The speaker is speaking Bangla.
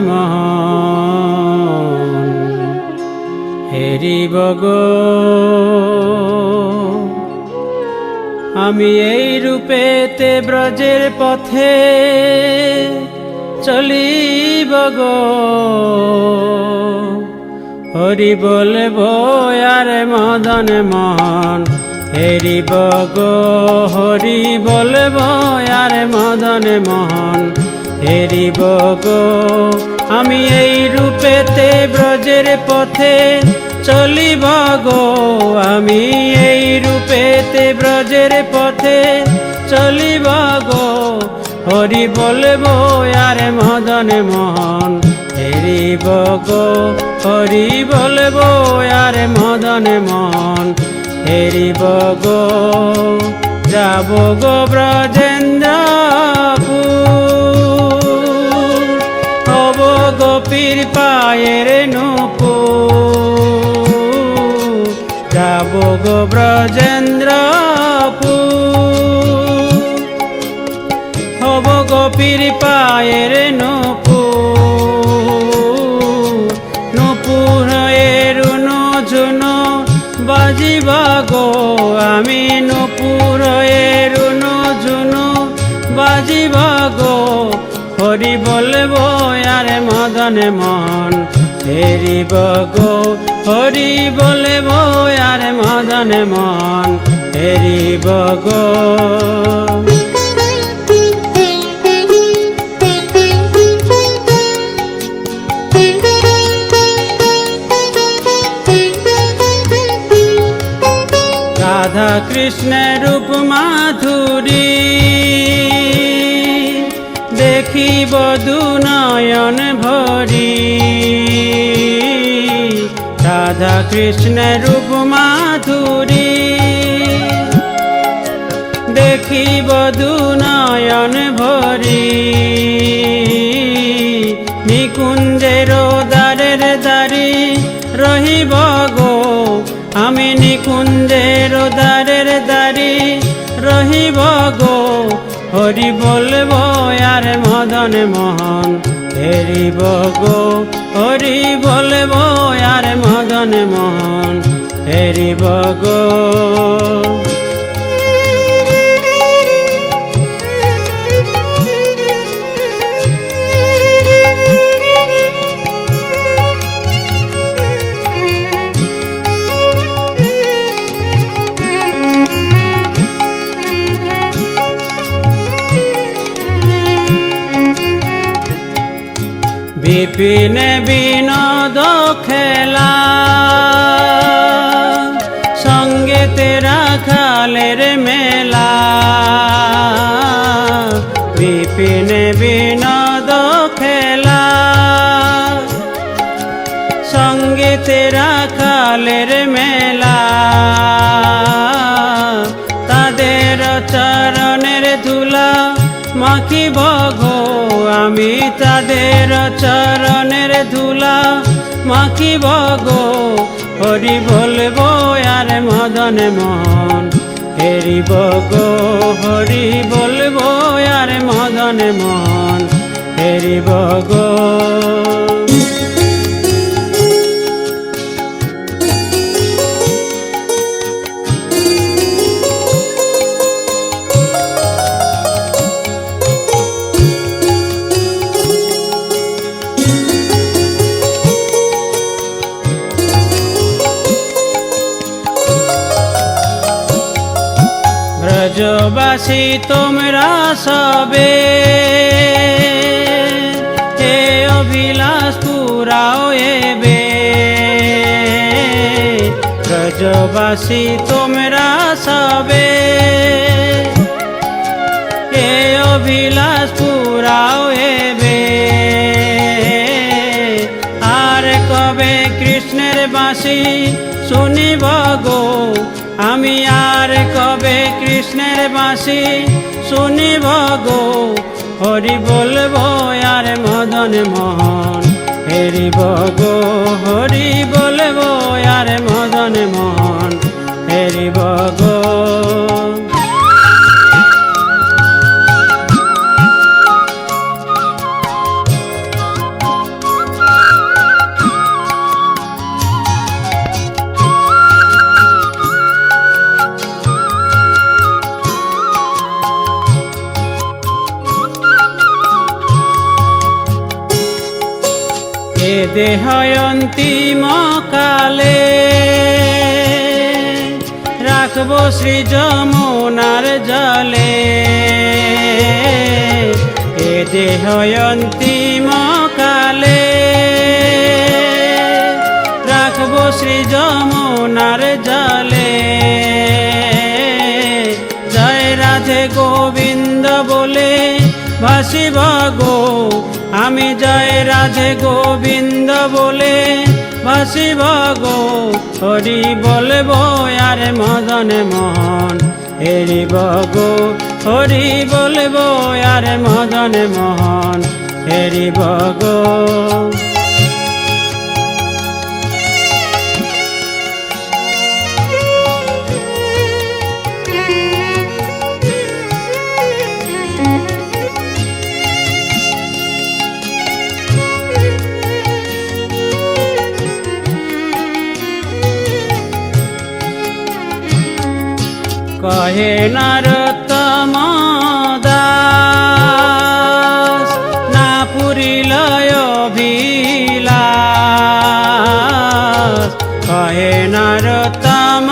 মোহন হেরিব গো। আমি এই রূপেতে ব্রজের পথে চলিব গো, হরি বলব আর মদন মোহন হেরিব গো, হরি বলব আর মদন মোহন হেরিব গো। আমি এই রূপেতে ব্রজের পথে চলিব গো, আমি এই রূপেতে ব্রজের পথে চলিব গো, হরি বলব আর মদন মোহন হেরিব গো, হরি বলব আর মদন মোহন হেরিব গো। যাব গো ব্রজেন্দ্রপুর, হব গোপীর পায়ের নূপুর। যাব গো ব্রজেন্দ্রপুর, হব গোপীর পায়ের নূপুর। নূপুর রুন ঝুনো বাজিব গো, আমি নূপুর রুন ঝুনো বাজিব গো, হরি বলব আর মদন মোহন হেরিব গো, হরি বলব আর মদন মোহন হেরিব গো। রাধা কৃষ্ণের রূপ মাধুরী দেখিব দু নয়ন ভরি। রাধা কৃষ্ণের রূপ মাধুরী দেখিব দু নয়ন ভরি। নিকুঞ্জের দ্বারের দ্বারি রহিব গো, আমি নিকুঞ্জের দ্বারের দ্বারি রহিব গো, হরি বলব আর মদন মোহন হেরিব গো, হরি বলব আর মদন মোহন হেরিব গো। বিপিন বিনোদ খেলা সঙ্গে তেরা খালের মেলা। বিপিন বিনোদ খেলা সঙ্গে তেরা খালের মেলা। তাদের চরণের ধুলা মাখিব গো, আমি তাদের চরণের ধুলা মাখিব গো, হরি বলব আর মদন মোহন হেরিব গো, হরি বলব আর মদন মোহন হেরিব গো। ব্রজবাসী তোমরা সবে এ অভিলাষ পুরাও এবে। ব্রজবাসী তোমরা সবে এ অভিলাষ পুরাও এবে। আর কবে কৃষ্ণের বাঁশি শুনিব গো, আমি আর কবে কৃষ্ণের বাঁশি শুনিব গো, হরি বলব আর মদন মোহন হেরিব গো, হরি বলব আর মদন মোহন হেরিব গো। এ দেহ অন্তিম কালে রাখবো শ্রী যমুনার জলে। এ দেহ অন্তিম কালে রাখবো শ্রী যমুনার জলে। জয় রাধে গোবিন্দ বলে ভাসিব গো আমি, জয় রাধে গোবিন্দ বলে ভাসিব গো। হরি বলবো আর মদন মোহন হেরিব গো, হরি বলবো আর মদন মোহন হেরিব গো। কহে নরোত্তম দাস না পুরিল অভিলাষ। কহে নরোত্তম